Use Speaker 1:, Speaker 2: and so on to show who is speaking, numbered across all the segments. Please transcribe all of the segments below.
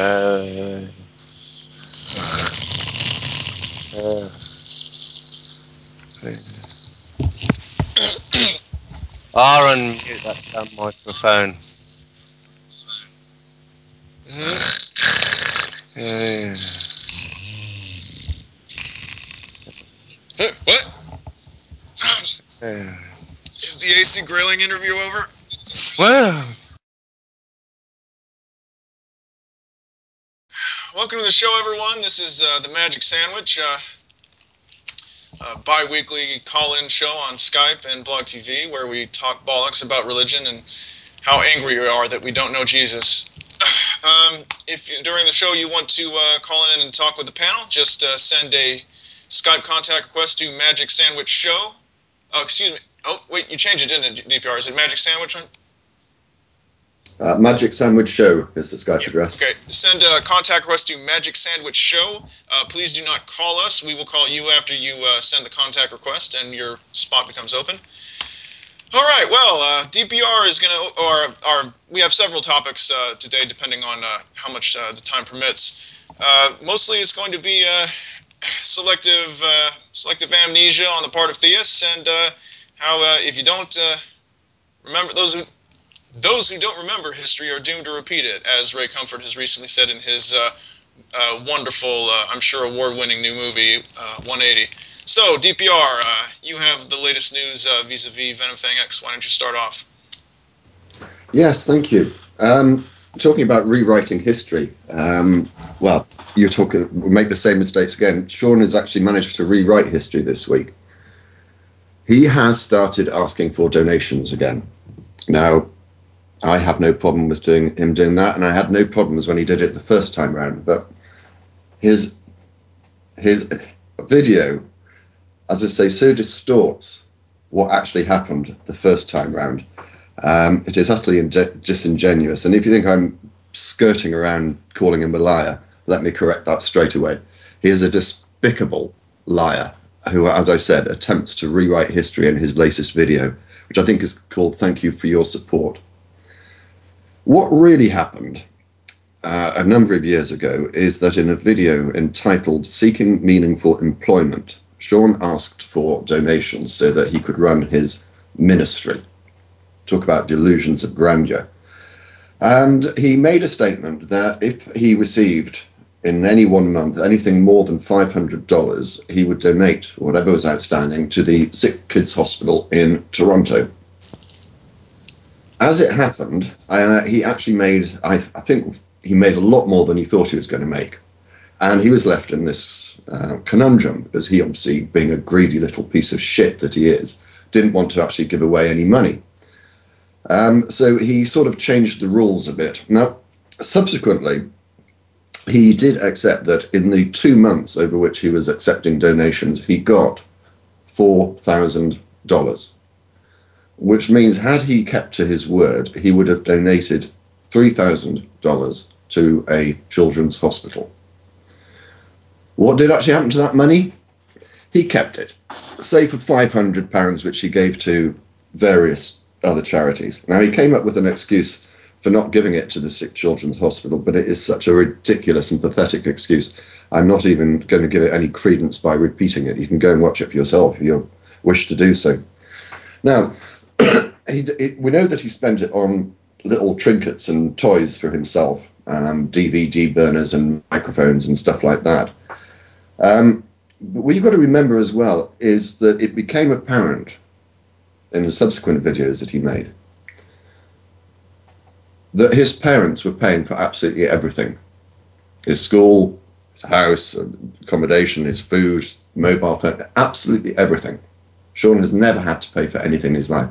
Speaker 1: I'll unmute that damn microphone.
Speaker 2: What? Is the AC Grilling interview over?
Speaker 1: Well,
Speaker 2: welcome to the show, everyone. This is the Magic Sandwich, a bi-weekly call-in show on Skype and Blog TV, where we talk bollocks about religion and how angry we are that we don't know Jesus. If during the show you want to call in and talk with the panel, just send a Skype contact request to Magic Sandwich Show. Oh, excuse me. Oh, wait, you changed it, didn't it, DPR? Is it Magic Sandwich?
Speaker 3: Magic Sandwich Show is the Skype address.
Speaker 2: Okay, send a contact request to Magic Sandwich Show. Please do not call us. We will call you after you send the contact request and your spot becomes open. All right, well, DPR is going to, we have several topics today depending on how much the time permits. Mostly it's going to be selective amnesia on the part of theists, and how if you don't remember, those who don't remember history are doomed to repeat it, as Ray Comfort has recently said in his wonderful, I'm sure award-winning new movie, 180. So, DPR, you have the latest news vis-a-vis venomfangx. Why don't you start off?
Speaker 3: Yes, thank you. Talking about rewriting history, well, we'll make the same mistakes again. Sean has actually managed to rewrite history this week. He has started asking for donations again. Now, I have no problem with him doing that, and I had no problems when he did it the first time round, but his video, as I say, so distorts what actually happened the first time round. It is utterly disingenuous, and if you think I'm skirting around calling him a liar, let me correct that straight away. He is a despicable liar who, as I said, attempts to rewrite history in his latest video, which I think is called Thank You for Your Support. What really happened a number of years ago is that in a video entitled Seeking Meaningful Employment, Sean asked for donations so that he could run his ministry. Talk about delusions of grandeur. And he made a statement that if he received in any one month anything more than $500, he would donate whatever was outstanding to the Sick Kids Hospital in Toronto. As it happened, he actually made, I think he made a lot more than he thought he was going to make. And he was left in this conundrum, because he obviously, being a greedy little piece of shit that he is, didn't want to actually give away any money. So he sort of changed the rules a bit. Now, subsequently, he did accept that in the 2 months over which he was accepting donations, he got $4,000, which means had he kept to his word, he would have donated $3,000 to a children's hospital. What did actually happen to that money? He kept it, save for £500, which he gave to various other charities. Now, he came up with an excuse for not giving it to the Sick Children's Hospital, but it is such a ridiculous and pathetic excuse. I'm not even going to give it any credence by repeating it. You can go and watch it for yourself if you wish to do so. Now, we know that he spent it on little trinkets and toys for himself, DVD burners and microphones and stuff like that. But what you've got to remember as well is that it became apparent in the subsequent videos that he made that his parents were paying for absolutely everything. His school, his house, accommodation, his food, mobile phone, absolutely everything. Sean has never had to pay for anything in his life.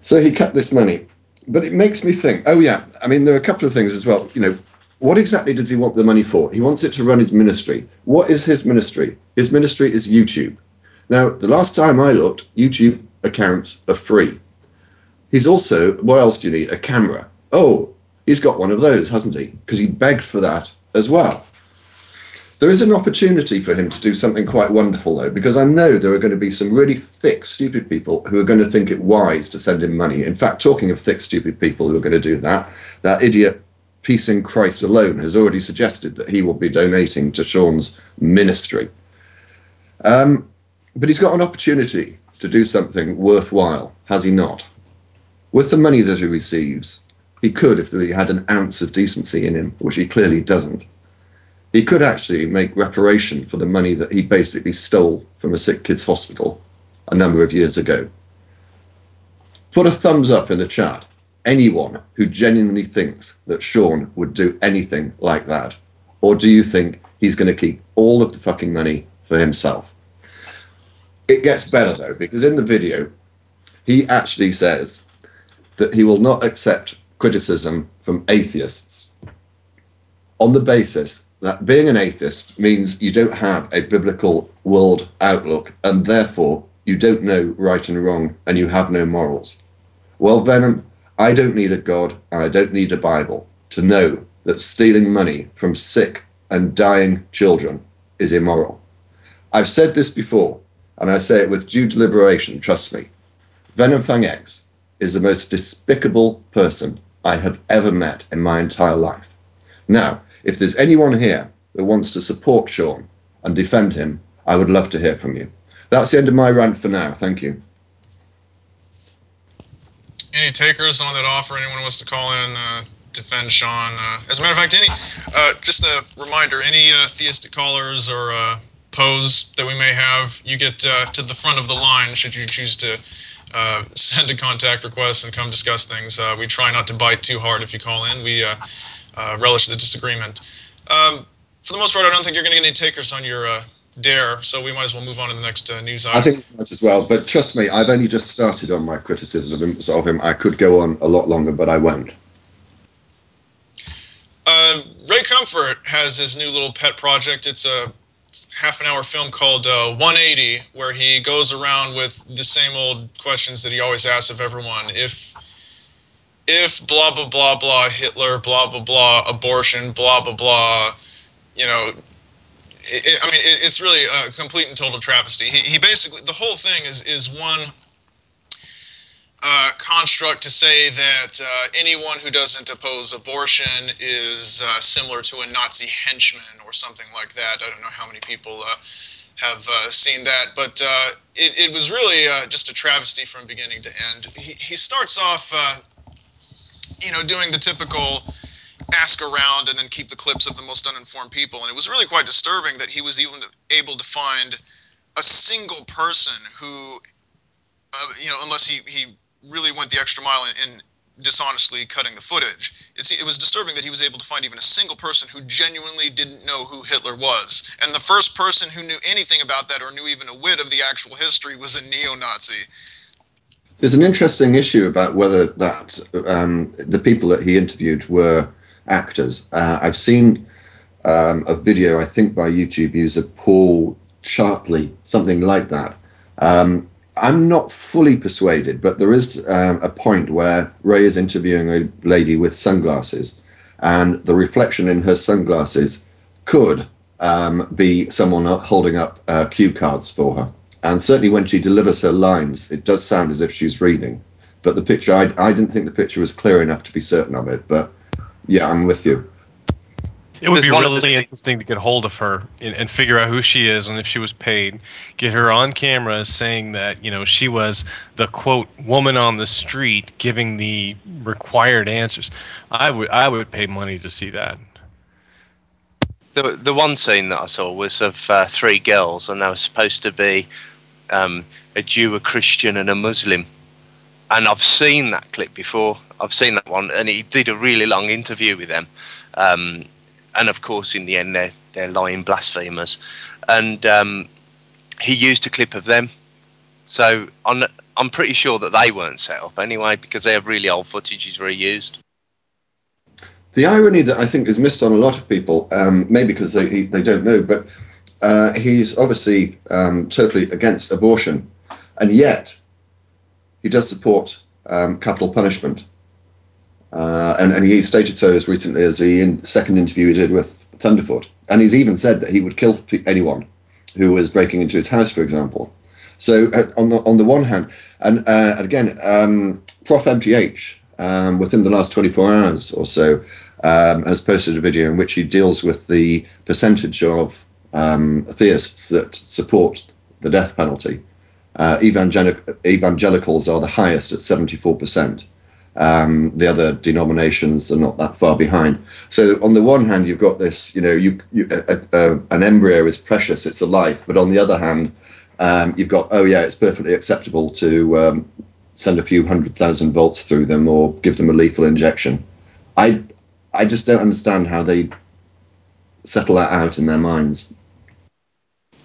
Speaker 3: So he kept this money. But it makes me think, oh yeah, I mean, there are a couple of things as well. You know, what exactly does he want the money for? He wants it to run his ministry. What is his ministry? His ministry is YouTube. Now, the last time I looked, YouTube accounts are free. He's also, what else do you need? A camera. Oh, he's got one of those, hasn't he? Because he begged for that as well. There is an opportunity for him to do something quite wonderful, though, because I know there are going to be some really thick, stupid people who are going to think it wise to send him money. In fact, talking of thick, stupid people who are going to do that, that idiot Peace in Christ Alone has already suggested that he will be donating to Sean's ministry. But he's got an opportunity to do something worthwhile, has he not? With the money that he receives, he could, if he had an ounce of decency in him, which he clearly doesn't, he could actually make reparation for the money that he basically stole from a sick kids' hospital a number of years ago. Put a thumbs up in the chat, anyone who genuinely thinks that Sean would do anything like that. Or do you think he's going to keep all of the fucking money for himself? It gets better, though, because in the video, he actually says that he will not accept criticism from atheists on the basis that being an atheist means you don't have a biblical world outlook, and therefore you don't know right and wrong, and you have no morals. Well, Venom, I don't need a God, and I don't need a Bible to know that stealing money from sick and dying children is immoral. I've said this before, and I say it with due deliberation, trust me. venomfangx is the most despicable person I have ever met in my entire life. Now, if there's anyone here that wants to support Sean and defend him, I would love to hear from you. That's the end of my rant for now. Thank you.
Speaker 2: Any takers on that offer? Anyone wants to call in, defend Sean? As a matter of fact, just a reminder, any theistic callers or pose that we may have, you get to the front of the line should you choose to send a contact request and come discuss things. We try not to bite too hard if you call in. We relish the disagreement. For the most part, I don't think you're going to get any takers on your dare, so we might as well move on to the next news item.
Speaker 3: I think that as well, but trust me, I've only just started on my criticisms of him. I could go on a lot longer, but I won't.
Speaker 2: Raycomfort has his new little pet project. It's a half-an-hour film called 180, where he goes around with the same old questions that he always asks of everyone. If blah, blah, blah, blah, Hitler, blah, blah, blah, abortion, blah, blah, blah, you know, it's really a complete and total travesty. He basically, the whole thing is one construct to say that anyone who doesn't oppose abortion is similar to a Nazi henchman or something like that. I don't know how many people have seen that, but it was really just a travesty from beginning to end. He starts off, you know, doing the typical ask around and then keep the clips of the most uninformed people. And it was really quite disturbing that he was even able to find a single person who, you know, unless he really went the extra mile in dishonestly cutting the footage. It was disturbing that he was able to find even a single person who genuinely didn't know who Hitler was. And the first person who knew anything about that or knew even a whit of the actual history was a neo-Nazi.
Speaker 3: There's an interesting issue about whether that the people that he interviewed were actors. I've seen a video, I think by YouTube user Paul Chartley, something like that. I'm not fully persuaded, but there is a point where Ray is interviewing a lady with sunglasses, and the reflection in her sunglasses could be someone holding up cue cards for her. And certainly when she delivers her lines, it does sound as if she's reading. But the picture, I didn't think the picture was clear enough to be certain of it. But yeah, I'm with you.
Speaker 4: It would be really interesting to get hold of her and figure out who she is and if she was paid. Get her on camera saying that, you know, she was the, quote, woman on the street giving the required answers. I would pay money to see that.
Speaker 5: The one scene that I saw was of 3 girls, and they were supposed to be a Jew, a Christian, and a Muslim. And I've seen that clip before. I've seen that one, and he did a really long interview with them. And of course, in the end, they're lying blasphemers. And he used a clip of them. So I'm pretty sure that they weren't set up anyway, because their really old footage is reused.
Speaker 3: The irony that I think is missed on a lot of people, maybe because they don't know, but he's obviously totally against abortion, and yet he does support capital punishment. And he stated so as recently as the second interview he did with Thunderfoot. And he's even said that he would kill anyone who was breaking into his house, for example. So on the one hand, and again, Prof MTH, within the last 24 hours or so, has posted a video in which he deals with the percentage of theists that support the death penalty. Evangelicals are the highest at 74%. The other denominations are not that far behind. So on the one hand, you've got this, an embryo is precious, it's a life. But on the other hand, you've got, oh yeah, it's perfectly acceptable to send a few 100,000 volts through them or give them a lethal injection. I just don't understand how they settle that out in their minds.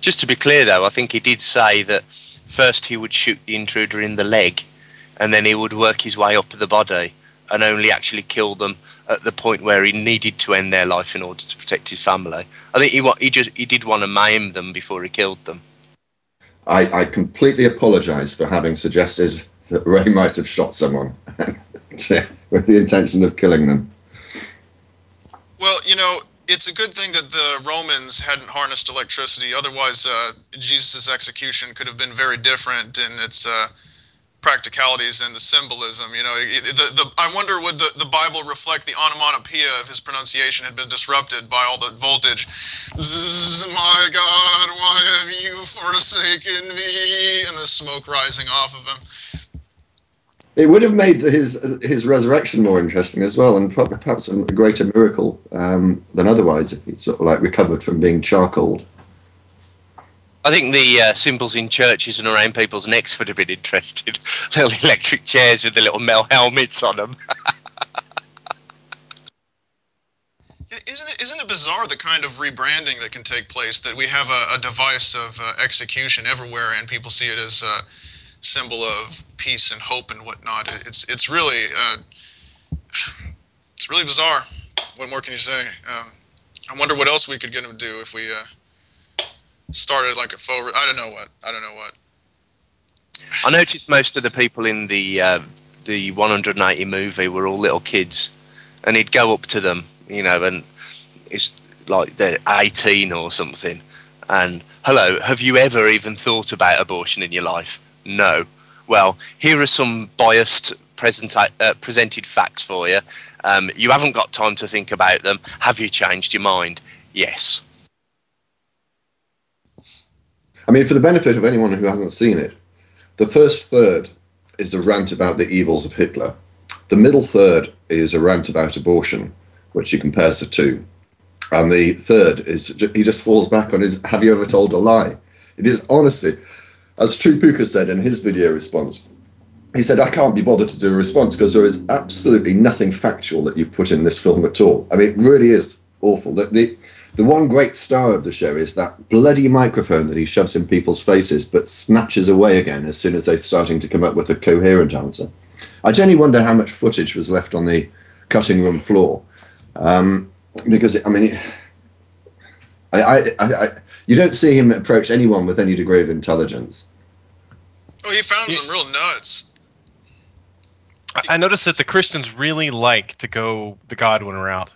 Speaker 5: Just to be clear, though, I think he did say that first he would shoot the intruder in the leg, and then he would work his way up the body and only actually kill them at the point where he needed to end their life in order to protect his family. I think he did want to maim them before he killed them.
Speaker 3: I completely apologise for having suggested that Ray might have shot someone with the intention of killing them.
Speaker 2: Well, it's a good thing that the Romans hadn't harnessed electricity. Otherwise, Jesus' execution could have been very different in its practicalities and the symbolism. I wonder, would the Bible reflect the onomatopoeia if his pronunciation had been disrupted by all the voltage? My God, why have you forsaken me? And the smoke rising off of him.
Speaker 3: It would have made his resurrection more interesting as well, and perhaps a greater miracle than otherwise if he sort of like recovered from being charcoaled.
Speaker 5: I think the symbols in churches and around people's necks would have been interesting. Little electric chairs with the little metal helmets on them.
Speaker 2: Isn't it bizarre the kind of rebranding that can take place, that we have a device of execution everywhere and people see it as a symbol of peace and hope and whatnot? It's really bizarre. What more can you say? I wonder what else we could get him to do if we started like a faux. I don't know what.
Speaker 5: I noticed most of the people in the 180 movie were all little kids, and he'd go up to them, and it's like they're 18 or something, and hello, have you ever even thought about abortion in your life? No. Well, here are some biased presented facts for you. You haven't got time to think about them. Have you changed your mind? Yes.
Speaker 3: I mean, for the benefit of anyone who hasn't seen it, the first third is a rant about the evils of Hitler. The middle third is a rant about abortion, which he compares the two. And the third is, he just falls back on his, have you ever told a lie? It is honestly, as True Puka said in his video response, he said, I can't be bothered to do a response because there is absolutely nothing factual that you've put in this film at all. I mean, it really is awful. The one great star of the show is that bloody microphone that he shoves in people's faces but snatches away again as soon as they're starting to come up with a coherent answer. I genuinely wonder how much footage was left on the cutting room floor. Because, I mean, you don't see him approach anyone with any degree of intelligence.
Speaker 2: Oh, he found some real nuts.
Speaker 4: I noticed that the Christians really like to go the Godwin route.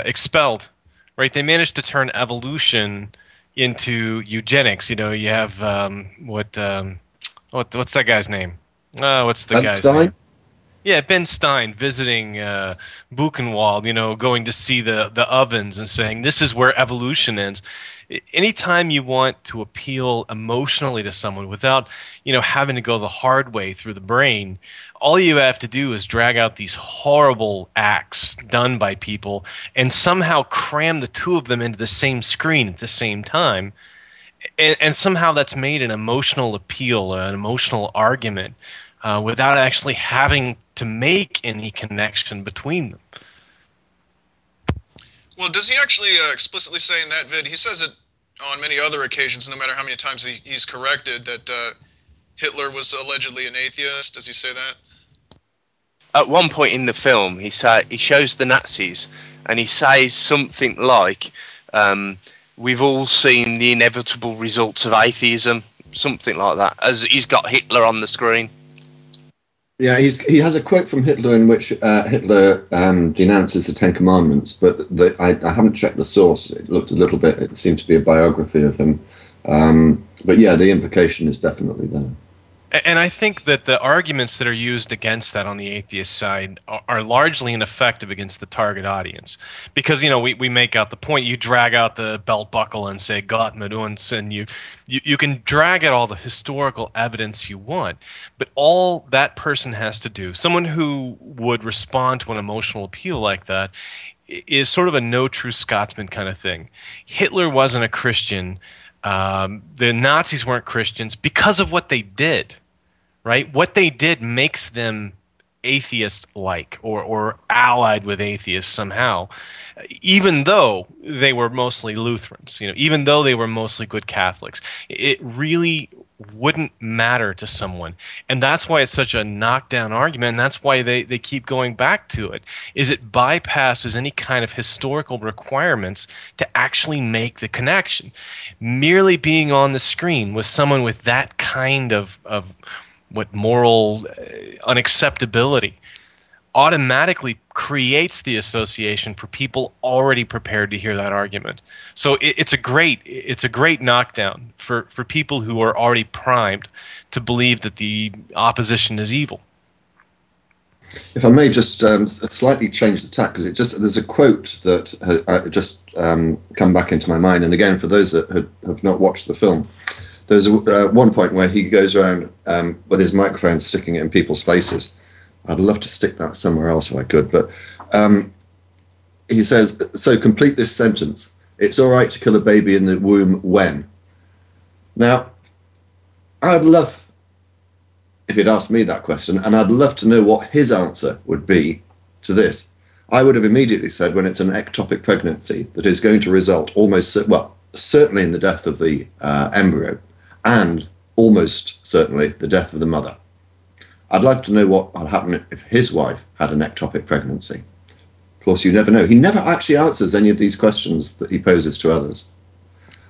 Speaker 4: Expelled, right? They managed to turn evolution into eugenics. You have what's that guy's name? What's the guy's name? Yeah, Ben Stein visiting Buchenwald, going to see the ovens and saying, this is where evolution ends. Anytime you want to appeal emotionally to someone without, having to go the hard way through the brain, all you have to do is drag out these horrible acts done by people and somehow cram the two of them into the same screen at the same time. And somehow that's made an emotional appeal, an emotional argument, without actually having to make any connection between them.
Speaker 2: Well, does he actually explicitly say in that vid, he says it on many other occasions, no matter how many times he's corrected, that Hitler was allegedly an atheist? Does he say that?
Speaker 5: At one point in the film, he shows the Nazis, and he says something like, we've all seen the inevitable results of atheism, something like that, as he's got Hitler on the screen.
Speaker 3: Yeah, he has a quote from Hitler in which Hitler denounces the Ten Commandments, but I haven't checked the source. It looked a little bit, it seemed to be a biography of him. But yeah, the implication is definitely there.
Speaker 4: And I think that the arguments that are used against that on the atheist side are largely ineffective against the target audience. Because, we make out the point, you drag out the belt buckle and say, Gott mit uns, and you can drag out all the historical evidence you want. But all that person has to do, someone who would respond to an emotional appeal like that, is sort of a no true Scotsman kind of thing. Hitler wasn't a Christian. The Nazis weren't Christians because of what they did, right? What they did makes them atheist-like or allied with atheists somehow, even though they were mostly Lutherans, even though they were mostly good Catholics. It really wouldn't matter to someone. And that's why it's such a knockdown argument, and that's why they keep going back to it, is it bypasses any kind of historical requirements to actually make the connection. Merely being on the screen with someone with that kind of what moral unacceptability automatically creates the association for people already prepared to hear that argument. So it's a great knockdown for people who are already primed to believe that the opposition is evil.
Speaker 3: If I may just slightly change the tack, because there's a quote that just come back into my mind, and again, for those that have not watched the film, there's one point where he goes around with his microphone sticking it in people's faces. I'd love to stick that somewhere else if I could, but he says, so complete this sentence. It's all right to kill a baby in the womb when? Now, I'd love if he'd asked me that question, and I'd love to know what his answer would be to this. I would have immediately said when it's an ectopic pregnancy that is going to result certainly in the death of the embryo, and almost certainly the death of the mother. I'd like to know what would happen if his wife had an ectopic pregnancy. Of course, you never know. He never actually answers any of these questions that he poses to others.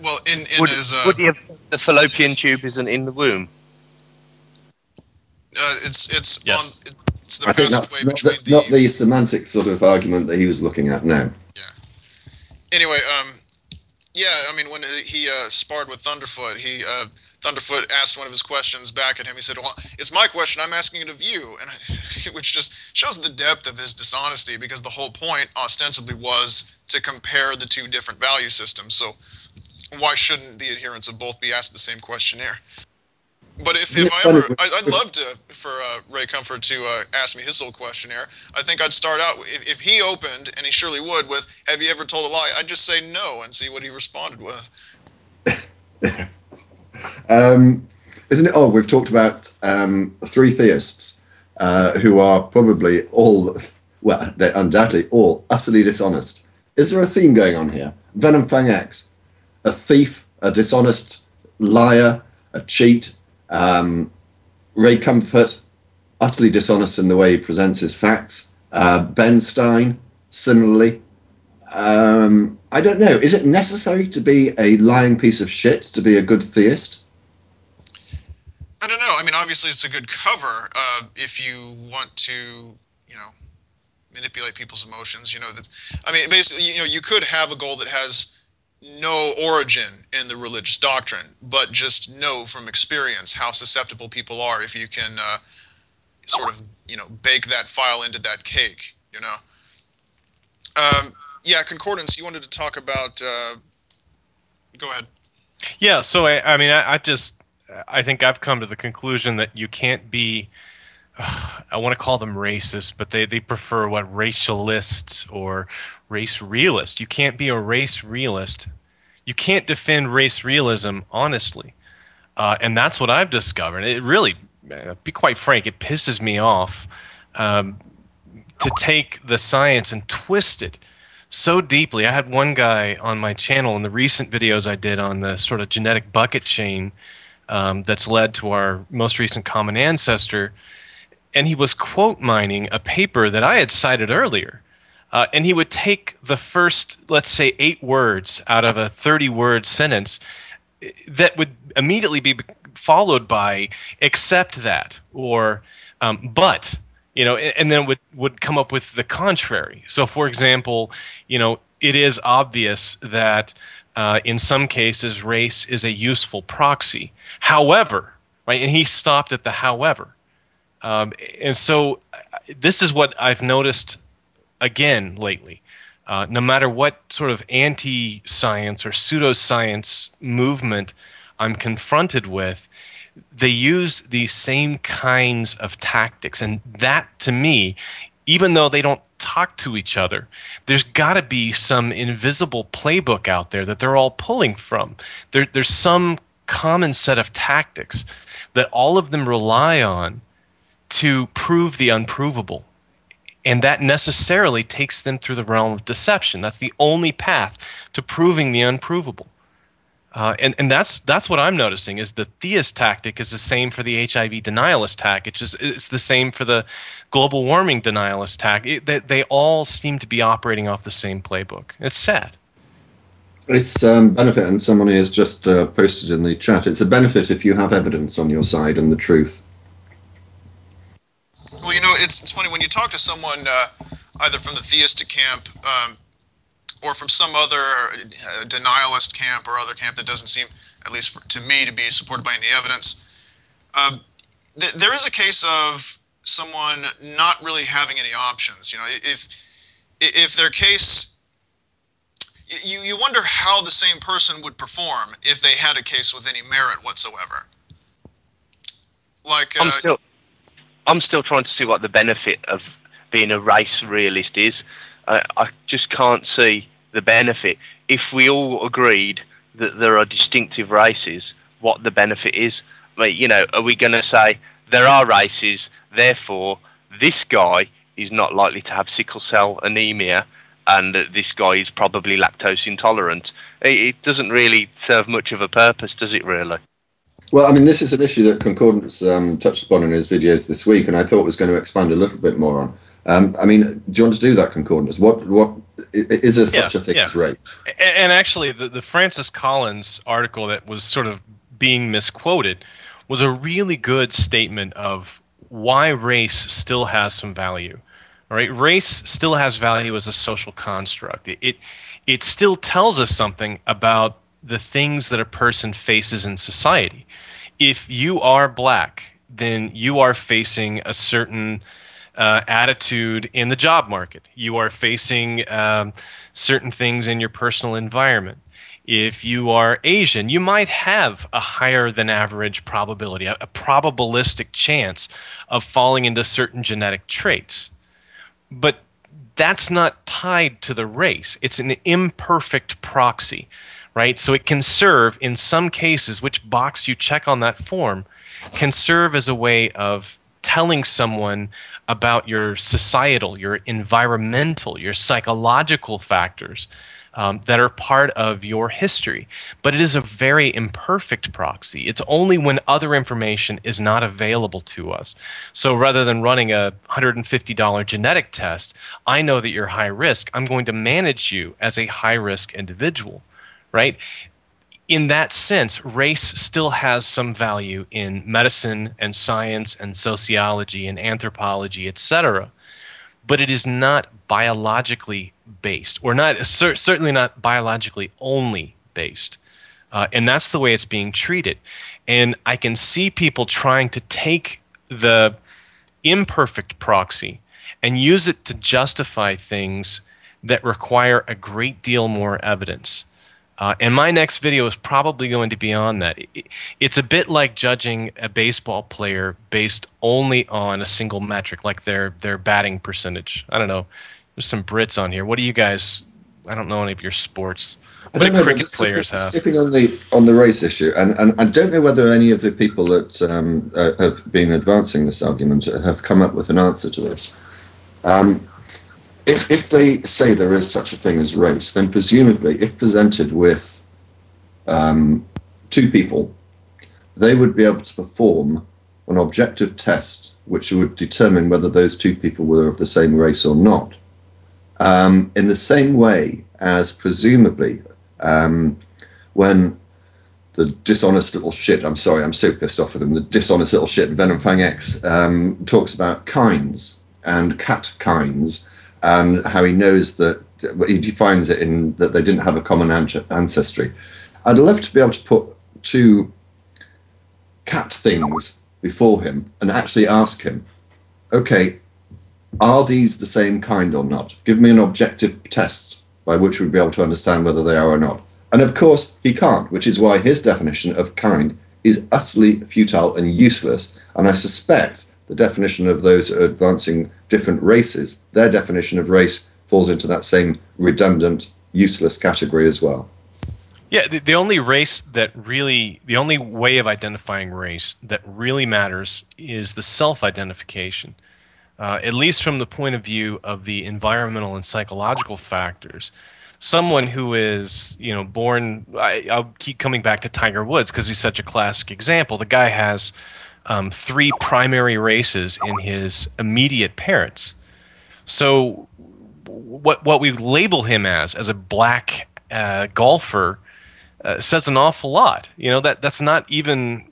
Speaker 2: Well,
Speaker 1: would he have the fallopian tube isn't in the womb?
Speaker 2: It's
Speaker 4: yes.
Speaker 2: It's the
Speaker 3: I think that's not the semantic sort of argument that he was looking at now.
Speaker 2: Yeah. Anyway, yeah, I mean, when he sparred with Thunderfoot, Thunderfoot asked one of his questions back at him. He said, well, it's my question, I'm asking it of you, which just shows the depth of his dishonesty, because the whole point ostensibly was to compare the two different value systems. So why shouldn't the adherents of both be asked the same questionnaire? But I'd love for Ray Comfort to ask me his little questionnaire. I think I'd start out, if he opened, and he surely would, with, have you ever told a lie? I'd just say no and see what he responded with.
Speaker 3: Isn't it odd? We've talked about three theists who are probably they're undoubtedly all utterly dishonest. Is there a theme going on here? Venomfangx, a thief, a dishonest liar, a cheat. Ray Comfort, utterly dishonest in the way he presents his facts. Ben Stein, similarly. I don't know. Is it necessary to be a lying piece of shit to be a good theist?
Speaker 2: I don't know. I mean, obviously it's a good cover if you want to, manipulate people's emotions. I mean, basically, you could have a goal that has no origin in the religious doctrine, but just know from experience how susceptible people are if you can sort of, bake that file into that cake, Yeah, concordance, you wanted to talk about... go ahead.
Speaker 4: Yeah, so I think I've come to the conclusion that you can't be... I want to call them racist, but they prefer racialist or race realist. You can't be a race realist. You can't defend race realism honestly. And that's what I've discovered. It really, be quite frank, it pisses me off to take the science and twist it so deeply. I had one guy on my channel in the recent videos I did on the sort of genetic bucket chain that's led to our most recent common ancestor. And he was quote mining a paper that I had cited earlier. And he would take the first, let's say, 8 words out of a 30-word sentence that would immediately be followed by except that or but, and then would come up with the contrary. So, for example, it is obvious that in some cases race is a useful proxy. However, right? And he stopped at the however. And so this is what I've noticed again lately. No matter what sort of anti-science or pseudoscience movement I'm confronted with, they use these same kinds of tactics. And that, to me, even though they don't talk to each other, there's got to be some invisible playbook out there that they're all pulling from. There's some common set of tactics that all of them rely on to prove the unprovable. And that necessarily takes them through the realm of deception. That's the only path to proving the unprovable. And that's what I'm noticing is the theist tactic is the same for the HIV denialist tactic. It's the same for the global warming denialist tactic. They all seem to be operating off the same playbook. It's sad.
Speaker 3: It's benefit, and someone has just posted in the chat, it's a benefit if you have evidence on your side and the truth.
Speaker 2: Well, you know, it's funny when you talk to someone either from the theistic camp or from some other denialist camp or other camp that doesn't seem, at least to me, to be supported by any evidence. There is a case of someone not really having any options. You know, if their case, you wonder how the same person would perform if they had a case with any merit whatsoever. Like,
Speaker 5: I'm still trying to see what the benefit of being a race realist is. I just can't see the benefit. If we all agreed that there are distinctive races, what the benefit is. I mean, you know, are we going to say there are races, therefore this guy is not likely to have sickle cell anemia and this guy is probably lactose intolerant? It doesn't really serve much of a purpose, does it really?
Speaker 3: Well, I mean, this is an issue that Concordance touched upon in his videos this week, and I thought was going to expand a little bit more on. I mean, do you want to do that, Concordance? What is there such a thing as race?
Speaker 4: And actually, the Francis Collins article that was sort of being misquoted was a really good statement of why race still has some value. All right, race still has value as a social construct. It still tells us something about the things that a person faces in society. If you are black, then you are facing a certain attitude in the job market. You are facing certain things in your personal environment. If you are Asian, you might have a higher than average probability, a probabilistic chance of falling into certain genetic traits. But that's not tied to the race. It's an imperfect proxy, right? So it can serve, in some cases, which box you check on that form, can serve as a way of telling someone about your societal, your environmental, your psychological factors that are part of your history. But it is a very imperfect proxy. It's only when other information is not available to us. So rather than running a $150 genetic test, I know that you're high risk. I'm going to manage you as a high-risk individual, right? In that sense, race still has some value in medicine and science and sociology and anthropology, etc. But it is not biologically based, or not certainly not biologically only based. And that's the way it's being treated. And I can see people trying to take the imperfect proxy and use it to justify things that require a great deal more evidence. And my next video is probably going to be on that. It's a bit like judging a baseball player based only on a single metric, like their batting percentage. I don't know. There's some Brits on here. What do you guys? I don't know any of your sports. What do cricket players have?
Speaker 3: Sticking on the race issue, and I don't know whether any of the people that have been advancing this argument have come up with an answer to this. If they say there is such a thing as race, then presumably, if presented with two people, they would be able to perform an objective test which would determine whether those two people were of the same race or not. In the same way as presumably when the dishonest little shit, I'm sorry, I'm so pissed off with him, the dishonest little shit, venomfangx, talks about kinds and cat kinds, and how he knows that, he defines it in that they didn't have a common ancestry. I'd love to be able to put two cat things before him and actually ask him, okay, are these the same kind or not? Give me an objective test by which we'd be able to understand whether they are or not. And of course, he can't, which is why his definition of kind is utterly futile and useless. And I suspect the definition of those advancing different races, their definition of race falls into that same redundant, useless category as well.
Speaker 4: Yeah, the only race that really, the only way of identifying race that really matters is the self-identification. At least from the point of view of the environmental and psychological factors. Someone who is, born, I'll keep coming back to Tiger Woods because he's such a classic example. The guy has 3 primary races in his immediate parents. So what we label him as a black golfer says an awful lot. That's not even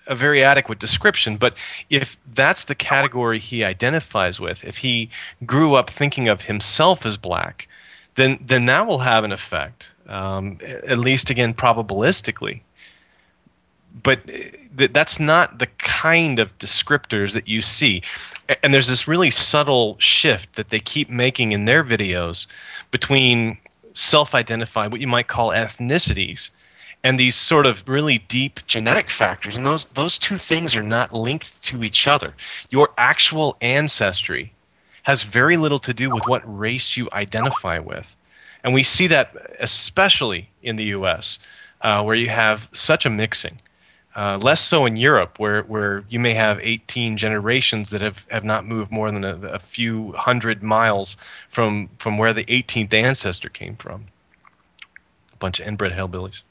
Speaker 4: a very adequate description, but if that's the category he identifies with, if he grew up thinking of himself as black, then that will have an effect, at least again probabilistically. But that's not the kind of descriptors that you see. And there's this really subtle shift that they keep making in their videos between self-identified, what you might call ethnicities, and these sort of really deep genetic factors. And those two things are not linked to each other. Your actual ancestry has very little to do with what race you identify with. And we see that especially in the US, where you have such a mixing. Less so in Europe, where you may have 18 generations that have not moved more than a few hundred miles from where the 18th ancestor came from. A bunch of inbred hillbillies.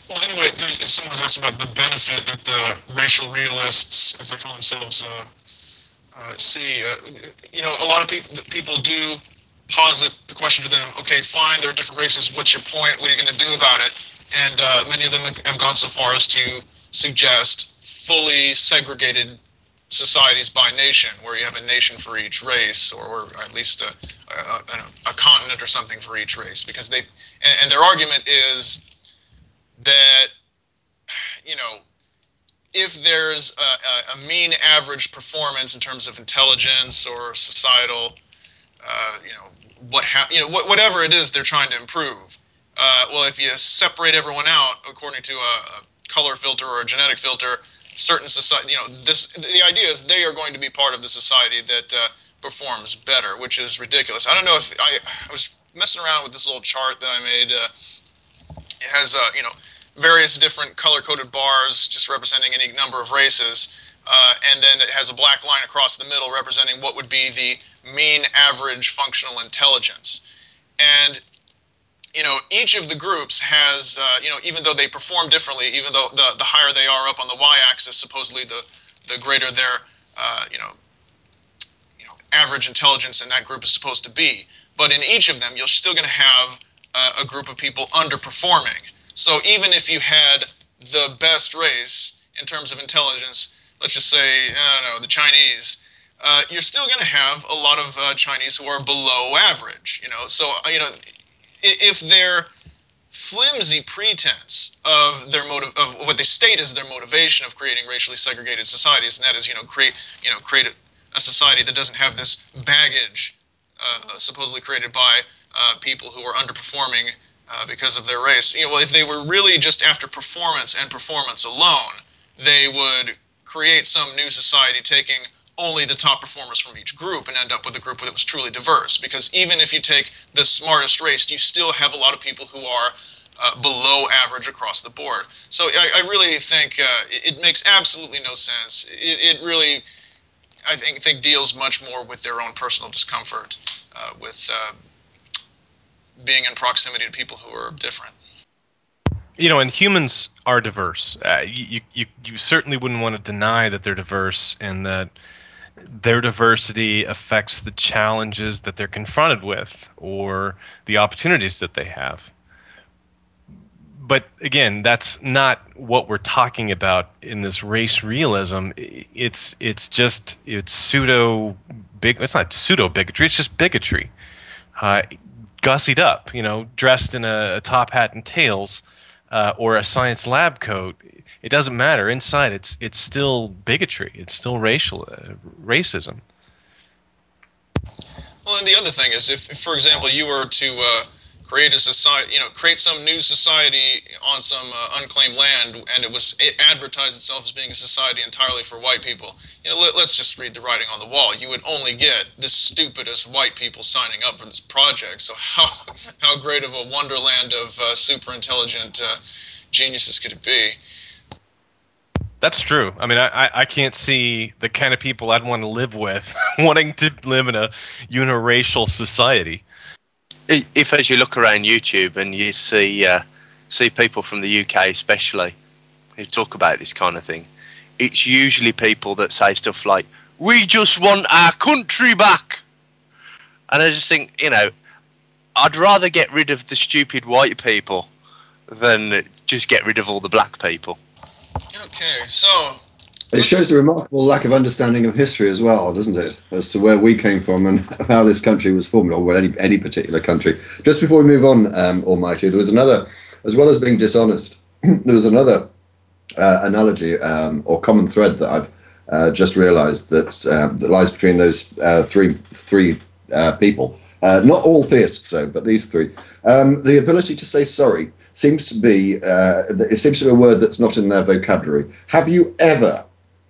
Speaker 2: Well, anyway, someone was asking about the benefit that the racial realists, as they call themselves, see. A lot of people do posit the question to them, okay, fine, there are different races, what's your point, what are you going to do about it? And many of them have gone so far as to suggest fully segregated societies by nation, where you have a nation for each race, or at least a continent or something for each race, because and their argument is that, if there's a mean average performance in terms of intelligence or societal, whatever it is they're trying to improve, well, if you separate everyone out according to a color filter or a genetic filter, certain society, the idea is they are going to be part of the society that performs better, which is ridiculous. I don't know if I was messing around with this little chart that I made. It has, various different color-coded bars just representing any number of races, and then it has a black line across the middle representing what would be the mean average functional intelligence. And each of the groups has, even though they perform differently, even though the higher they are up on the y-axis, supposedly the greater their, average intelligence in that group is supposed to be. But in each of them, you're still going to have a group of people underperforming. So even if you had the best race in terms of intelligence, let's just say, I don't know, the Chinese, you're still going to have a lot of Chinese who are below average. So if their flimsy pretense of their of what they state as their motivation of creating racially segregated societies, and that is create a society that doesn't have this baggage supposedly created by people who are underperforming because of their race. Well, if they were really just after performance and performance alone, they would create some new society taking only the top performers from each group and end up with a group that was truly diverse. Because even if you take the smartest race, you still have a lot of people who are below average across the board. So I really think it makes absolutely no sense. It really, I think deals much more with their own personal discomfort with being in proximity to people who are different.
Speaker 4: And humans are diverse. You certainly wouldn't want to deny that they're diverse and that their diversity affects the challenges that they're confronted with or the opportunities that they have. But again, that's not what we're talking about in this race realism. It's pseudo big. It's not pseudo bigotry. It's just bigotry, gussied up. Dressed in a top hat and tails, or a science lab coat. it doesn't matter. Inside, it's still bigotry. It's still racism.
Speaker 2: Well, and the other thing is, if for example, you were to create a society, create some new society on some unclaimed land, and it advertised itself as being a society entirely for white people, let's just read the writing on the wall. You would only get the stupidest white people signing up for this project. So how great of a wonderland of super intelligent geniuses could it be?
Speaker 4: That's true. I mean, I can't see the kind of people I'd want to live with wanting to live in a uniracial society.
Speaker 5: If as you look around YouTube and you see people from the UK especially who talk about this kind of thing, it's usually people that say stuff like, "We just want our country back." And I just think, I'd rather get rid of the stupid white people than just get rid of all the black people.
Speaker 2: Okay, so
Speaker 3: it shows a remarkable lack of understanding of history as well, doesn't it, as to where we came from and how this country was formed, or any particular country. Just before we move on, Almighty, there was another, as well as being dishonest, there was another analogy or common thread that I've just realised that lies between those three people. Not all theists, though, but these three. The ability to say sorry seems to be a word that's not in their vocabulary. Have you ever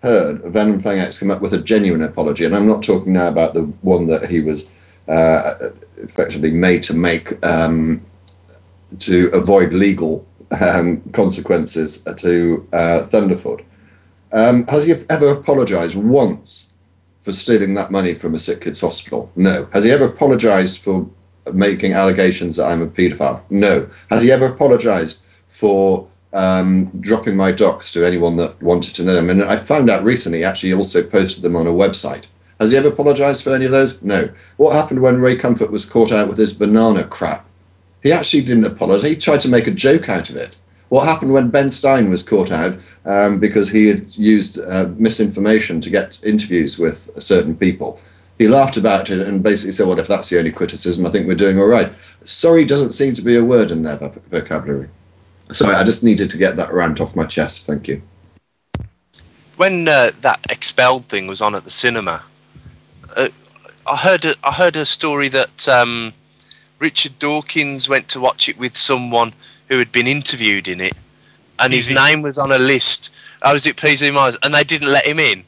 Speaker 3: heard venomfangx come up with a genuine apology? And I'm not talking now about the one that he was effectively made to make to avoid legal consequences to Thunderfoot. Has he ever apologised once for stealing that money from a sick kid's hospital? No. Has he ever apologised for making allegations that I'm a paedophile? No. Has he ever apologised for dropping my docs to anyone that wanted to know them? And I found out recently he actually also posted them on a website. Has he ever apologised for any of those? No. What happened when Raycomfort was caught out with his banana crap? He actually didn't apologise. He tried to make a joke out of it. What happened when Ben Stein was caught out because he had used misinformation to get interviews with certain people? He laughed about it and basically said, well, if that's the only criticism, I think we're doing all right. Sorry doesn't seem to be a word in their vocabulary. Sorry, I just needed to get that rant off my chest. Thank you.
Speaker 5: When that Expelled thing was on at the cinema, I heard a story that Richard Dawkins went to watch it with someone who had been interviewed in it, and his name was on a list. Oh, was it PZ Myers? And they didn't let him in.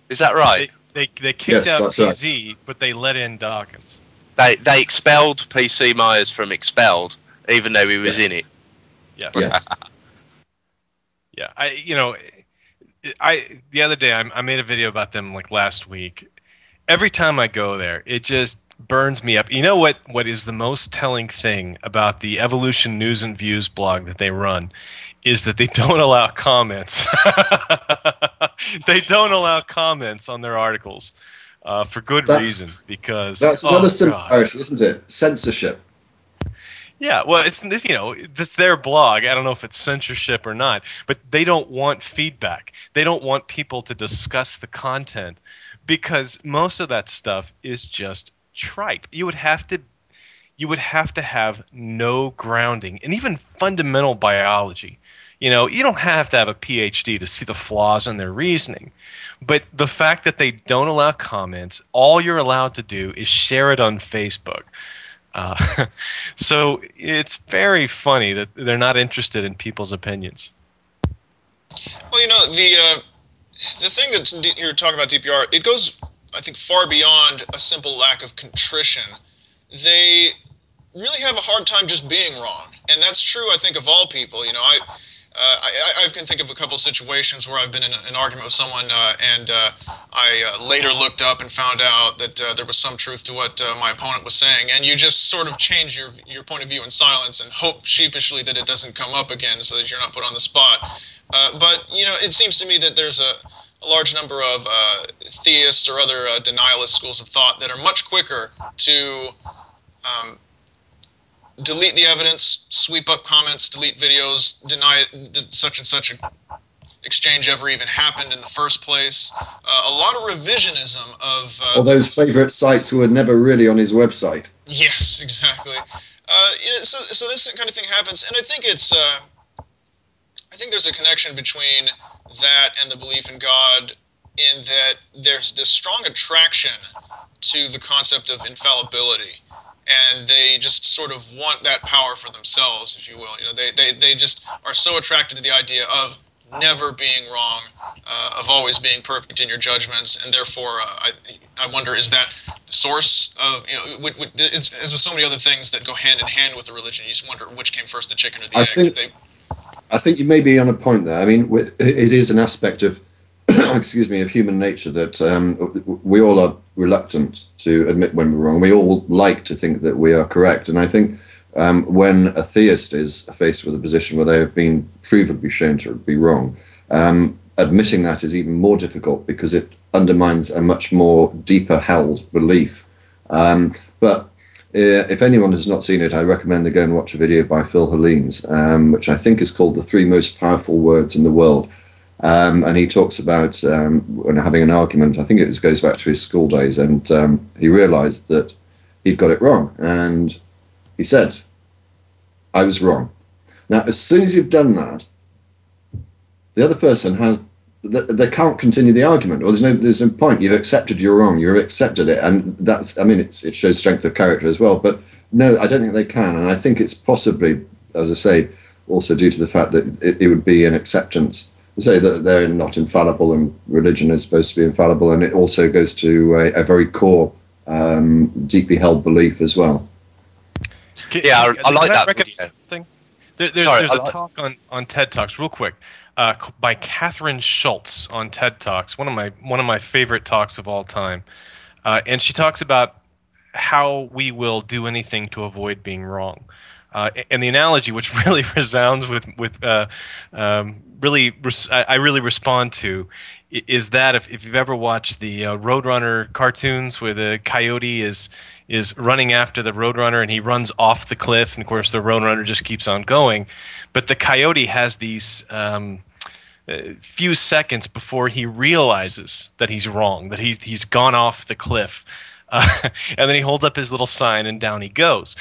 Speaker 5: Is that right?
Speaker 4: They kicked out PZ, right, but they let in Dawkins.
Speaker 5: They expelled PC Myers from Expelled, even though he was in it.
Speaker 4: Yeah.
Speaker 3: Yes.
Speaker 4: Yeah. The other day I made a video about them like last week. Every time I go there, it just burns me up. You know what is the most telling thing about the Evolution News and Views blog that they run is that they don't allow comments. They don't allow comments on their articles for good reason, because
Speaker 3: that's another similarity, isn't it? Censorship.
Speaker 4: Yeah, well, it's their blog. I don't know if it's censorship or not, but they don't want feedback. They don't want people to discuss the content, because most of that stuff is just tripe. You would have to have no grounding in even fundamental biology. You don't have to have a PhD to see the flaws in their reasoning. But the fact that they don't allow comments, all you're allowed to do is share it on Facebook. So it's very funny that they're not interested in people's opinions.
Speaker 2: Well, the thing that you're talking about, DPR, it goes, I think, far beyond a simple lack of contrition. They really have a hard time just being wrong, and that's true, I think, of all people. I can think of a couple of situations where I've been in an argument with someone, and I later looked up and found out that there was some truth to what my opponent was saying, and you just sort of change your point of view in silence and hope sheepishly that it doesn't come up again, so that you're not put on the spot. But it seems to me that there's a large number of theists or other denialist schools of thought that are much quicker to delete the evidence, sweep up comments, delete videos, deny that such and such an exchange ever even happened in the first place. A lot of revisionism of...
Speaker 3: Or those favourite sites who were never really on his website.
Speaker 2: Yes, exactly. So this kind of thing happens, and I think think there's a connection between that and the belief in God, in that there's this strong attraction to the concept of infallibility, and they just sort of want that power for themselves, if you will. You know, they just are so attracted to the idea of never being wrong, of always being perfect in your judgments, and therefore, I wonder, is that the source of, you know, it's, as with so many other things that go hand in hand with the religion, you just wonder which came first, the chicken or the egg.
Speaker 3: I think you may be on a point there. I mean, it is an aspect of, excuse me, of human nature that we all are reluctant to admit when we're wrong. We all like to think that we are correct, and I think when a theist is faced with a position where they have been provably shown to be wrong, admitting that is even more difficult because it undermines a much more deeper held belief. But if anyone has not seen it, I recommend they go and watch a video by Phil Hellenes, which I think is called The 3 Most Powerful Words in the World. And he talks about when having an argument, I think it goes back to his school days, and he realized that he'd got it wrong. And he said, I was wrong. Now, as soon as you've done that, the other person they can't continue the argument, or there's no point. You've accepted you're wrong. You've accepted it, and that's, I mean, it shows strength of character as well. But no, I don't think they can, and I think it's possibly, as I say, also due to the fact that it would be an acceptance to say that they're not infallible, and religion is supposed to be infallible, and it also goes to a very core, deeply held belief as well.
Speaker 5: Yeah, I like that video.
Speaker 4: Thing? There's a talk on TED Talks, real quick, by Catherine Schultz on TED Talks, one of my favorite talks of all time, and she talks about how we will do anything to avoid being wrong, and the analogy, which really resounds I really respond to, is that if you've ever watched the Roadrunner cartoons where the coyote is running after the Roadrunner and he runs off the cliff, and of course the Roadrunner just keeps on going, but the coyote has these few seconds before he realizes that he's wrong, that he's gone off the cliff, and then he holds up his little sign and down he goes.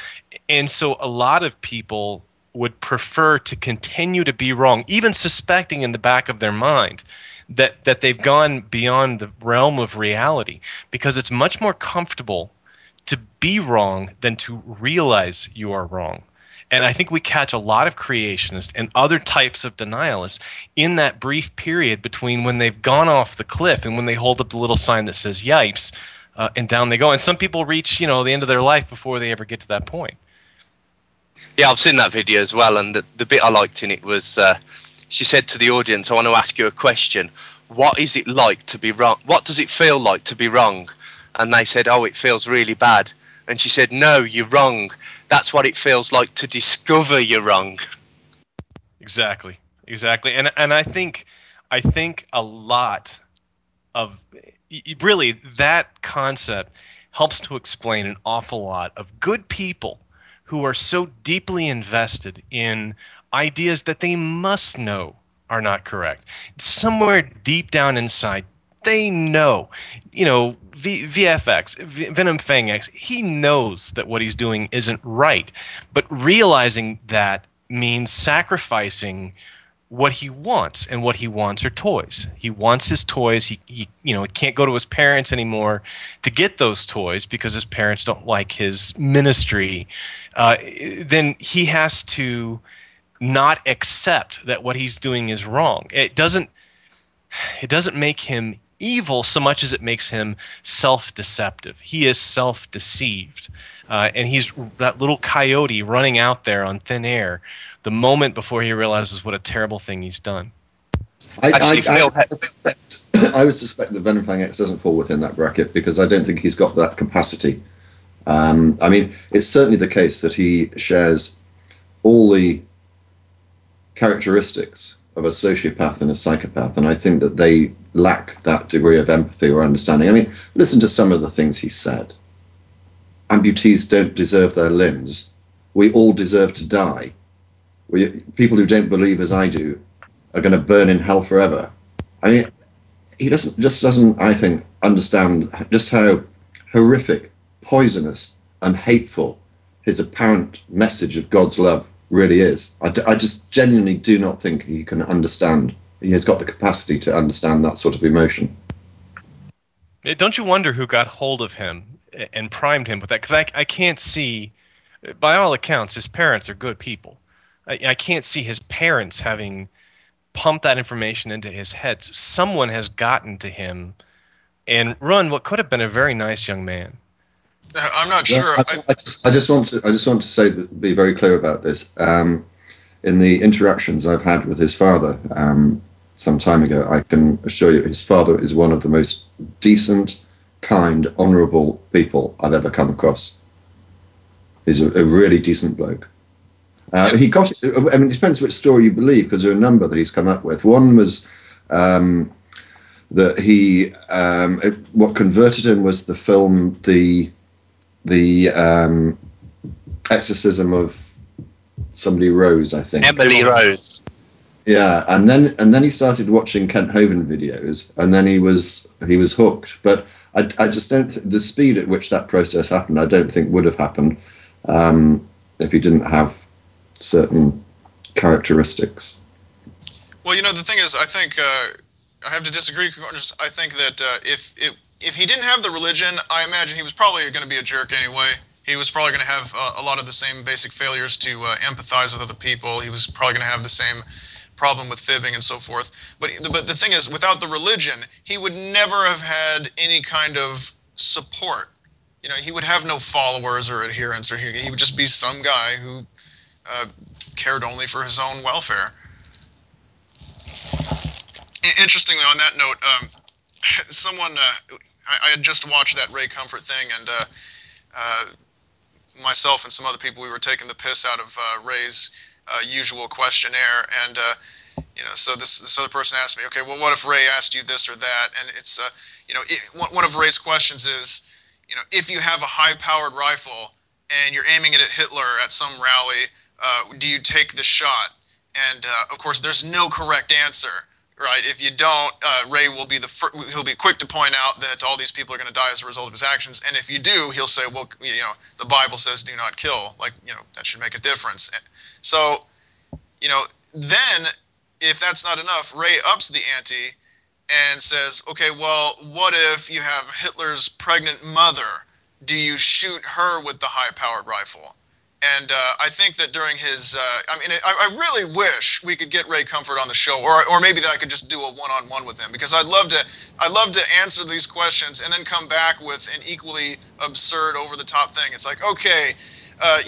Speaker 4: And so a lot of people would prefer to continue to be wrong, even suspecting in the back of their mind that they've gone beyond the realm of reality, because it's much more comfortable to be wrong than to realize you are wrong. And I think we catch a lot of creationists and other types of denialists in that brief period between when they've gone off the cliff and when they hold up the little sign that says yipes, and down they go. And some people reach, the end of their life before they ever get to that point.
Speaker 5: Yeah, I've seen that video as well, and the bit I liked in it was she said to the audience, I want to ask you a question. What is it like to be wrong? What does it feel like to be wrong? And they said, oh, it feels really bad. And she said, no, you're wrong. That's what it feels like to discover you're wrong.
Speaker 4: Exactly. And I think a lot of, really, that concept helps to explain an awful lot of good people who are so deeply invested in ideas that they must know are not correct. Somewhere deep down inside, they know, VFX, venomfangx, he knows that what he's doing isn't right, but realizing that means sacrificing what he wants, and what he wants are toys. He wants his toys. He can't go to his parents anymore to get those toys because his parents don't like his ministry. Then he has to not accept that what he's doing is wrong. It doesn't make him evil so much as it makes him self-deceptive. He is self-deceived, and he's that little coyote running out there on thin air the moment before he realizes what a terrible thing he's done.
Speaker 3: I would suspect that venomfangx doesn't fall within that bracket, because I don't think he's got that capacity. I mean, it's certainly the case that he shares all the characteristics of a sociopath and a psychopath, and I think that they lack that degree of empathy or understanding. I mean, listen to some of the things he said. Amputees don't deserve their limbs. We all deserve to die. People who don't believe as I do are going to burn in hell forever. I mean, he doesn't, I think, understand just how horrific, poisonous, and hateful his apparent message of God's love really is. I just genuinely do not think he can understand. He has got the capacity to understand that sort of emotion.
Speaker 4: Don't you wonder who got hold of him and primed him with that? Because I can't see, by all accounts, his parents are good people. I can't see his parents having pumped that information into his head. Someone has gotten to him and run what could have been a very nice young man.
Speaker 2: I'm not sure.
Speaker 3: I just want to say that, be very clear about this. In the interactions I've had with his father some time ago, I can assure you his father is one of the most decent, kind, honourable people I've ever come across. He's a really decent bloke. He got. I mean, it depends which story you believe, because there are a number that he's come up with. One was that he what converted him was the film the exorcism of somebody Rose, I think.
Speaker 1: Emily Rose.
Speaker 3: Yeah, and then he started watching Kent Hovind videos, and then he was hooked. But I just don't the speed at which that process happened, I don't think would have happened if he didn't have certain characteristics.
Speaker 2: Well, you know, the thing is, I think I have to disagree. I think that if he didn't have the religion, I imagine he was probably going to be a jerk anyway. He was probably going to have a lot of the same basic failures to empathize with other people. He was probably going to have the same problem with fibbing and so forth. But the thing is, without the religion, he would never have had any kind of support. You know, he would have no followers or adherents, or he would just be some guy who cared only for his own welfare. Interestingly, on that note, someone I had just watched that Ray Comfort thing, and myself and some other people, we were taking the piss out of Ray's usual questionnaire, and you know, so this other person asked me, okay, well, what if Ray asked you this or that? And it's you know, one of Ray's questions is, you know, if you have a high-powered rifle and you're aiming it at Hitler at some rally, do you take the shot? And of course, there's no correct answer. Right. If you don't, Ray will be he'll be quick to point out that all these people are going to die as a result of his actions. And if you do, he'll say, well, you know, the Bible says do not kill. Like, you know, that should make a difference. So, you know, then if that's not enough, Ray ups the ante and says, okay, well, what if you have Hitler's pregnant mother? Do you shoot her with the high-powered rifle? And I think that during his, I mean, I really wish we could get Ray Comfort on the show, or maybe that I could just do a one-on-one with him, because I'd love to answer these questions and then come back with an equally absurd, over-the-top thing. It's like, okay,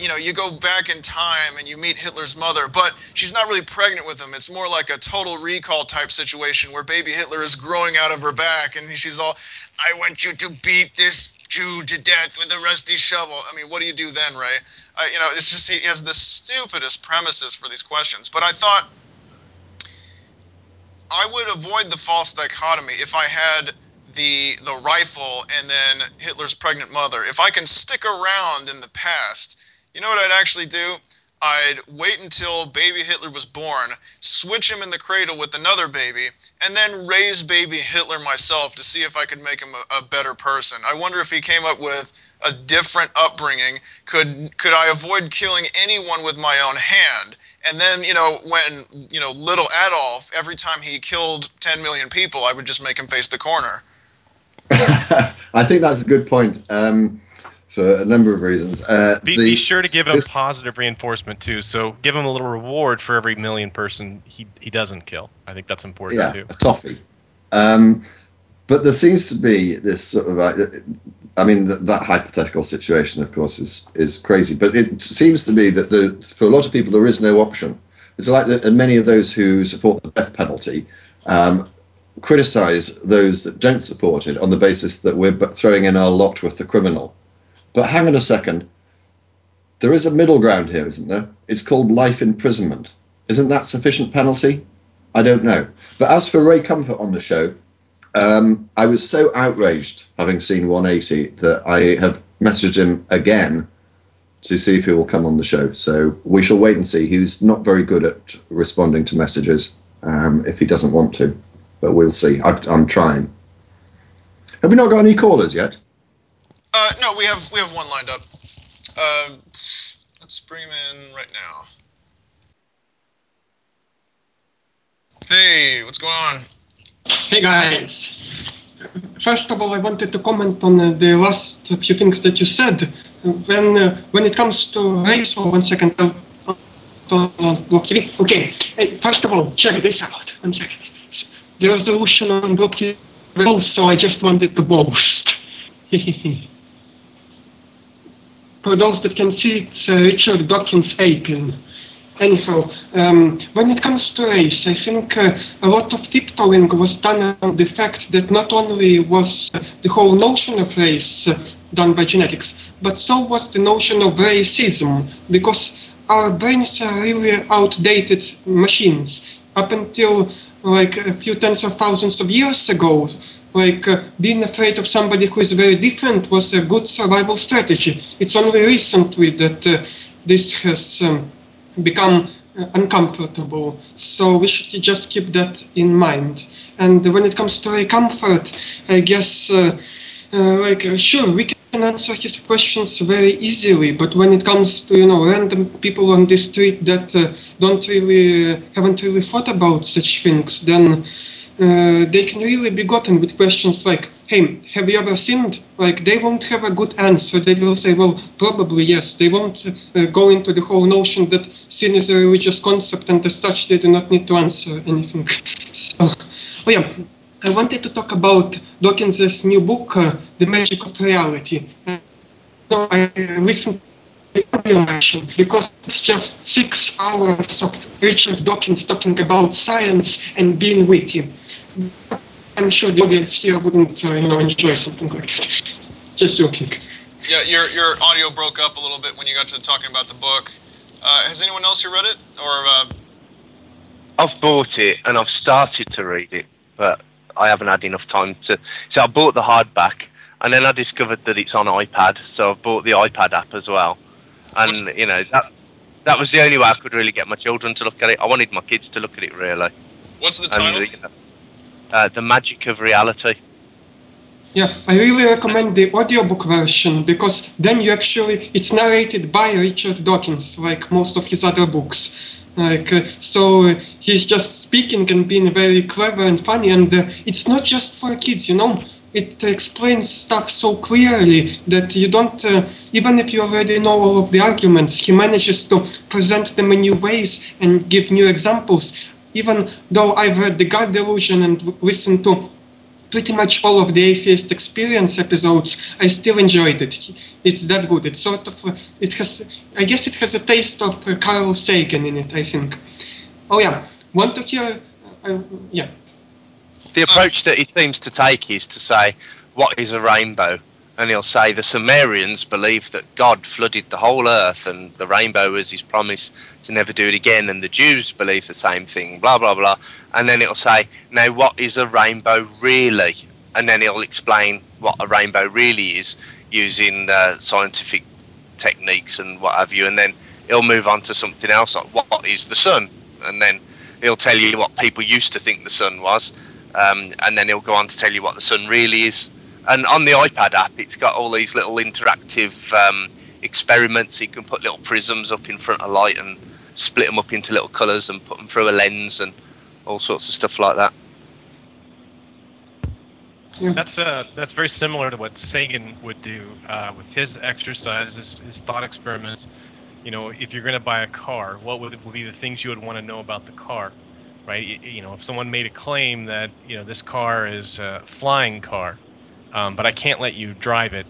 Speaker 2: you know, you go back in time and you meet Hitler's mother, but she's not really pregnant with him. It's more like a Total Recall type situation where baby Hitler is growing out of her back, and she's all, I want you to beat this Jew to death with a rusty shovel. I mean, what do you do then, Ray? You know, it's just, he has the stupidest premises for these questions. But I thought I would avoid the false dichotomy if I had the rifle and then Hitler's pregnant mother. If I can stick around in the past, you know what I'd actually do? I'd wait until baby Hitler was born, switch him in the cradle with another baby, and then raise baby Hitler myself to see if I could make him a better person. I wonder if he came up with a different upbringing. Could I avoid killing anyone with my own hand? And then, you know, when, you know, little Adolf, every time he killed 10 million people, I would just make him face the corner.
Speaker 3: I think that's a good point, for a number of reasons.
Speaker 4: Be sure to give him positive reinforcement too. So give him a little reward for every million person he doesn't kill. I think that's important too.
Speaker 3: A toffee. But there seems to be this sort of, I mean, that hypothetical situation, of course, is crazy. But it seems to be that for a lot of people, there is no option. It's like that many of those who support the death penalty criticize those that don't support it on the basis that we're throwing in our lot with the criminal. But hang on a second. There is a middle ground here, isn't there? It's called life imprisonment. Isn't that sufficient penalty? I don't know. But as for Ray Comfort on the show, I was so outraged having seen 180 that I have messaged him again to see if he will come on the show. So we shall wait and see. He's not very good at responding to messages if he doesn't want to, but we'll see. I'm trying. Have we not got any callers yet?
Speaker 2: No, we have one lined up. Let's bring him in right now. Hey, what's going on?
Speaker 6: Hey guys. First of all, I wanted to comment on the last few things that you said. When it comes to race, oh, 1 second, Block TV. Okay, hey, first of all, check this out. 1 second. The resolution on Block TV, so I just wanted to boast. For those that can see, it's Richard Dawkins' apron. Anyhow, when it comes to race, I think a lot of tiptoeing was done on the fact that not only was the whole notion of race done by genetics, but so was the notion of racism, because our brains are really outdated machines. Up until like a few tens of thousands of years ago, being afraid of somebody who is very different was a good survival strategy. It's only recently that this has become uncomfortable. So we should just keep that in mind. And when it comes to raycomfort, I guess, sure, we can answer his questions very easily, but when it comes to, random people on the street that haven't really thought about such things, then they can really be gotten with questions like, hey, have you ever sinned? They won't have a good answer. They will say, well, probably yes. They won't go into the whole notion that sin is a religious concept, and as such, they do not need to answer anything. So, I wanted to talk about Dawkins' new book, The Magic of Reality. I listened to the audio version because it's just 6 hours of Richard Dawkins talking about science and being witty. I'm sure the audience here wouldn't, enjoy something like that. Just joking.
Speaker 2: Yeah, your audio broke up a little bit when you got to talking about the book. Has anyone else here read it? Or
Speaker 5: I've bought it and I've started to read it, but I haven't had enough time to. So I bought the hardback, and then I discovered that it's on iPad, so I've bought the iPad app as well. And that was the only way I could really get my children to look at it. I wanted my kids to look at it, really.
Speaker 2: What's the title?
Speaker 5: The Magic of Reality.
Speaker 6: Yeah, I really recommend the audiobook version, because then it's narrated by Richard Dawkins, like most of his other books. So he's just speaking and being very clever and funny, and it's not just for kids, It explains stuff so clearly that you don't, even if you already know all of the arguments, he manages to present them in new ways and give new examples. Even though I've read The God Delusion and listened to pretty much all of the Atheist Experience episodes, I still enjoyed it. It's that good. It's sort of, it has a taste of Carl Sagan in it, I think. Oh yeah, want to hear, yeah.
Speaker 1: The approach that he seems to take is to say, what is a rainbow? And he'll say the Sumerians believed that God flooded the whole earth and the rainbow was his promise to never do it again, and the Jews believe the same thing, blah, blah, blah. And then it'll say, now what is a rainbow really? And then he'll explain what a rainbow really is using scientific techniques and what have you. And then he'll move on to something else, like what is the sun? And then he'll tell you what people used to think the sun was. And then he'll go on to tell you what the sun really is. And on the iPad app, it's got all these little interactive experiments. You can put little prisms up in front of light and split them up into little colours and put them through a lens and all sorts of stuff like that.
Speaker 4: That's very similar to what Sagan would do with his exercises, his thought experiments. If you're going to buy a car, what would be the things you would want to know about the car? Right, if someone made a claim that this car is a flying car, but I can't let you drive it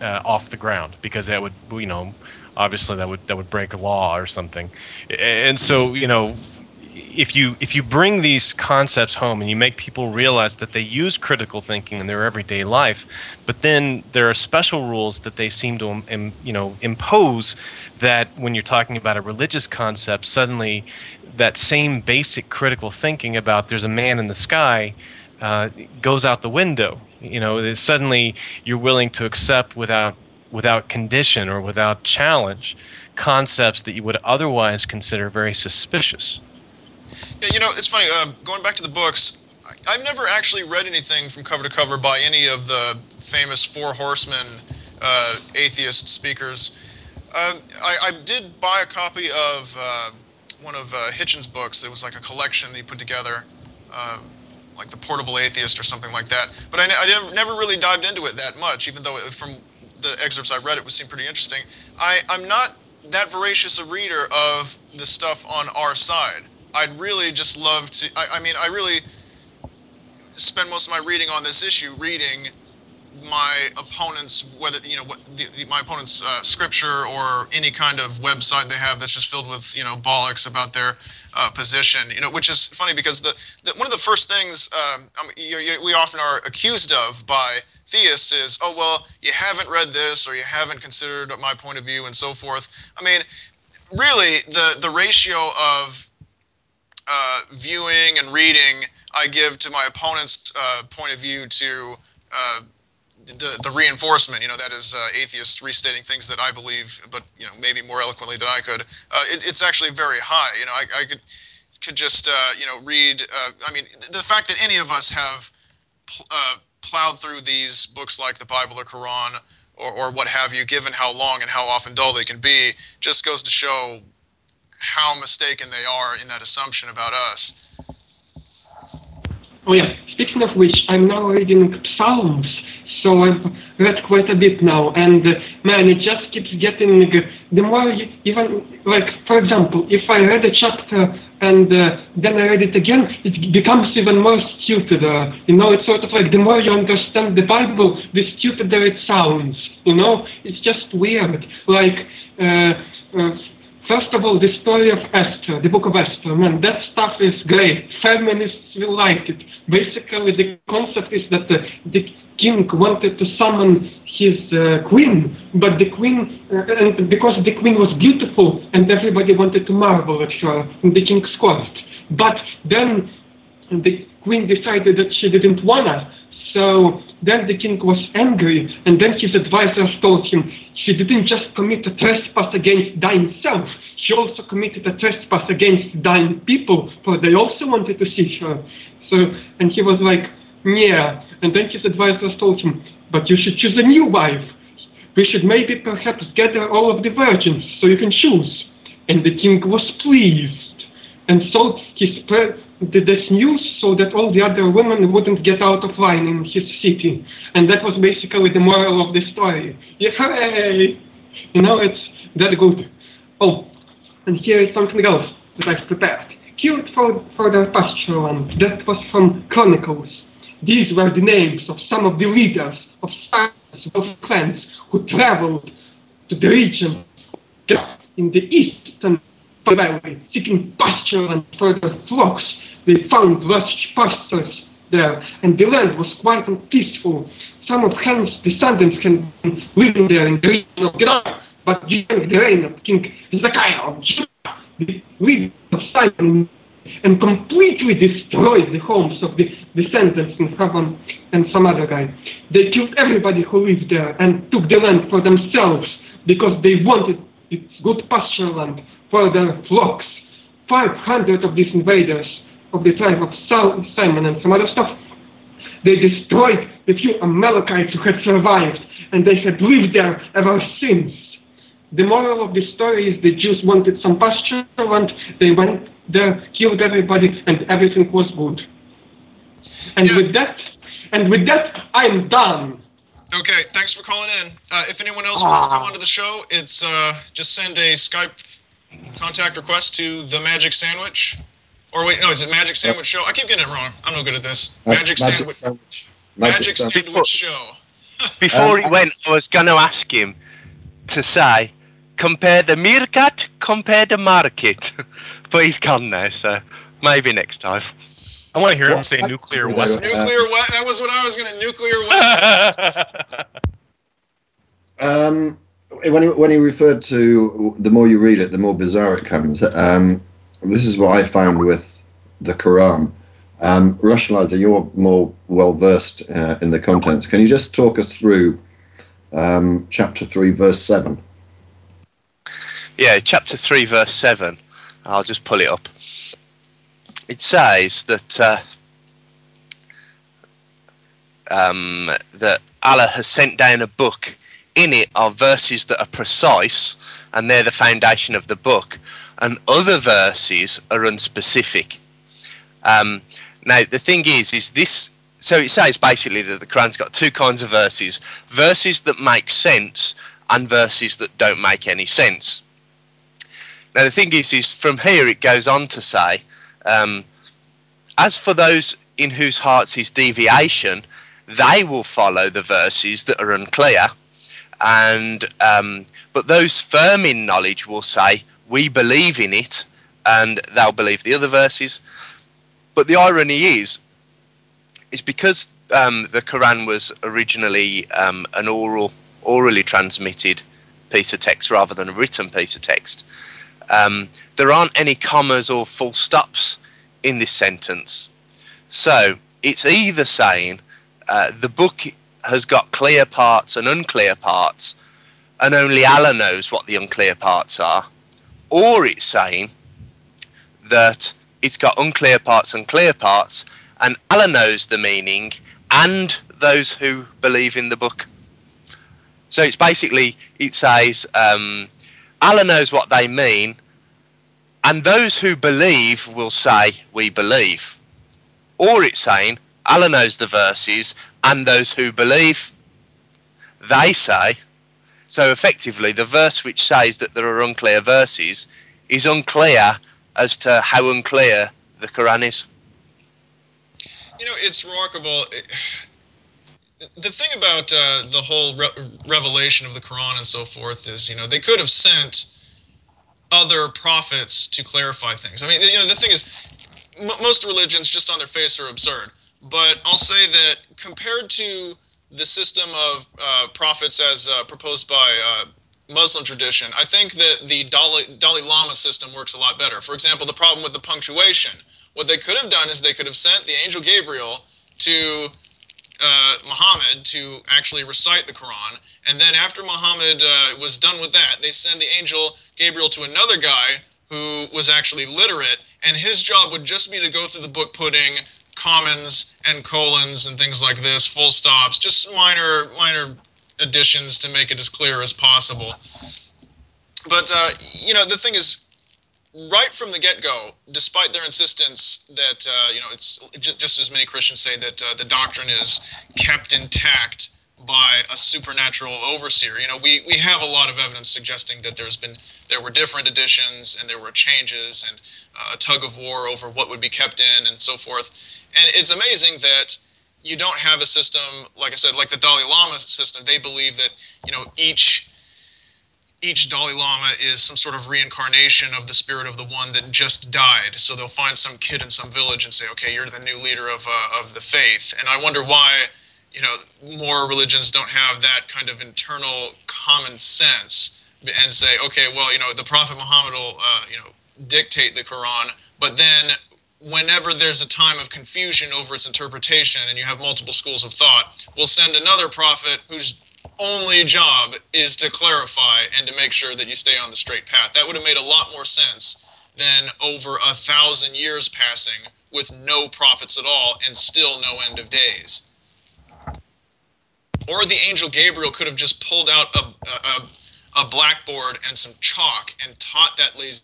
Speaker 4: off the ground because that would, obviously that would break a law or something. And so, if you bring these concepts home and you make people realize that they use critical thinking in their everyday life, but then there are special rules that they seem to impose, that when you're talking about a religious concept, suddenly that same basic critical thinking about there's a man in the sky goes out the window. Suddenly you're willing to accept without condition or without challenge concepts that you would otherwise consider very suspicious.
Speaker 2: Yeah, it's funny, going back to the books, I've never actually read anything from cover to cover by any of the famous Four Horsemen atheist speakers. I did buy a copy of Hitchens' books. It was like a collection that he put together, like The Portable Atheist or something like that. But I never really dived into it that much, even though from the excerpts I read, it seemed pretty interesting. I'm not that voracious a reader of the stuff on our side. I'd really just love to. I mean, I really spend most of my reading on this issue reading my opponent's, whether my opponent's scripture or any kind of website they have that's just filled with bollocks about their position. Which is funny because one of the first things we often are accused of by theists is, oh well, you haven't read this or you haven't considered my point of view and so forth. I mean, really, the ratio of viewing and reading I give to my opponent's point of view to the reinforcement, that is atheists restating things that I believe, but maybe more eloquently than I could. It's actually very high. I could just read. I mean, the fact that any of us have plowed through these books like the Bible or Quran or what have you, given how long and how often dull they can be, just goes to show how mistaken they are in that assumption about us.
Speaker 6: Oh yeah, speaking of which, I'm now reading Psalms, so I've read quite a bit now, and man, it just keeps getting, the more even, like, for example, if I read a chapter and then I read it again, it becomes even more stupid. It's sort of like the more you understand the Bible, the stupider it sounds, it's just weird. Like, first of all, the story of Esther, the book of Esther, man, that stuff is great. Feminists will like it. Basically, the concept is that the king wanted to summon his queen, but the queen, and because the queen was beautiful and everybody wanted to marvel at her in the king's court. But then the queen decided that she didn't want her. So then the king was angry, and then his advisors told him she didn't just commit a trespass against thine self, she also committed a trespass against thine people, for they also wanted to see her. So, and he was like, yeah. And then his advisors told him, but you should choose a new wife. We should maybe perhaps gather all of the virgins so you can choose. And the king was pleased. And so he spread this news so that all the other women wouldn't get out of line in his city. And that was basically the moral of the story. Yeah, hooray! It's that good. Oh, and here is something else that I've prepared. Killed for their pasture land. That was from Chronicles. These were the names of some of the leaders of Sarah's clans who traveled to the region in the eastern valley, seeking pasture land for their flocks. They found lush pastures there, and the land was quite peaceful. Some of Ham's descendants had been living there in the region of Gerar, but during the reign of King Hezekiah of Judah, the leader of Simon and completely destroyed the homes of the descendants in Havan and some other guy. They killed everybody who lived there and took the land for themselves because they wanted its good pasture land for their flocks. 500 of these invaders of the tribe of Simon and some other stuff, they destroyed the few Amalekites who had survived, and they had lived there ever since. The moral of the story is the Jews wanted some pasture land, they went there, killed everybody, and everything was good. And with that, I'm done.
Speaker 2: Okay, thanks for calling in. If anyone else wants to come onto the show, it's just send a Skype contact request to the Magic Sandwich. Or wait, no, is it Magic Sandwich Show? I keep getting it wrong. I'm no good at this. Magic Sandwich Show.
Speaker 5: Before he went, I was going to ask him to say, compare the meerkat, compare the market. But he's gone now, so maybe next time.
Speaker 4: I want to hear him say nuclear weapons.
Speaker 2: That was what I was going to. Nuclear weapons.
Speaker 3: When he referred to the more you read it, the more bizarre it comes. This is what I found with the Quran. Rationalizer, you're more well versed in the contents. Can you just talk us through chapter 3, verse 7?
Speaker 1: Yeah, chapter 3, verse 7. I'll just pull it up. It says that that Allah has sent down a book. In it are verses that are precise, and they're the foundation of the book. and other verses are unspecific. Now, the thing is this. So it says basically that the Quran's got two kinds of verses: verses that make sense and verses that don't make any sense. Now, the thing is from here it goes on to say, as for those in whose hearts is deviation, they will follow the verses that are unclear, and but those firm in knowledge will say, we believe in it, and they'll believe the other verses. But the irony is because the Quran was originally an orally transmitted piece of text rather than a written piece of text, there aren't any commas or full stops in this sentence. So it's either saying the book has got clear parts and unclear parts, and only Allah knows what the unclear parts are, or it's saying that it's got unclear parts and clear parts, and Allah knows the meaning and those who believe in the book. So it's basically, it says Allah knows what they mean, and those who believe will say, we believe. Or it's saying Allah knows the verses, and those who believe, they say. So effectively, the verse which says that there are unclear verses is unclear as to how unclear the Quran is.
Speaker 2: You know, it's remarkable. The thing about the whole revelation of the Quran and so forth is, you know, they could have sent other prophets to clarify things. I mean, you know, the thing is, most religions just on their face are absurd. But I'll say that compared to the system of prophets as proposed by Muslim tradition, I think that the Dalai Lama system works a lot better. For example, the problem with the punctuation. What they could have done is they could have sent the angel Gabriel to Muhammad to actually recite the Quran, and then after Muhammad was done with that, they send the angel Gabriel to another guy who was actually literate, and his job would just be to go through the book putting commons and colons and things like this, full stops, just minor additions to make it as clear as possible. But you know, the thing is, right from the get-go, despite their insistence that you know, it's just as many Christians say that the doctrine is kept intact by a supernatural overseer. You know, we have a lot of evidence suggesting that there were different editions and there were changes and a tug of war over what would be kept in and so forth. And it's amazing that you don't have a system, like I said, like the Dalai Lama system. They believe that, you know, each Dalai Lama is some sort of reincarnation of the spirit of the one that just died. So they'll find some kid in some village and say, okay, you're the new leader of the faith. And I wonder why, you know, more religions don't have that kind of internal common sense and say, okay, well, you know, the Prophet Muhammad will, you know, dictate the Quran, but then whenever there's a time of confusion over its interpretation and you have multiple schools of thought, we'll send another prophet whose only job is to clarify and to make sure that you stay on the straight path. That would have made a lot more sense than over 1,000 years passing with no prophets at all and still no end of days. Or the angel Gabriel could have just pulled out a blackboard and some chalk and taught that lazy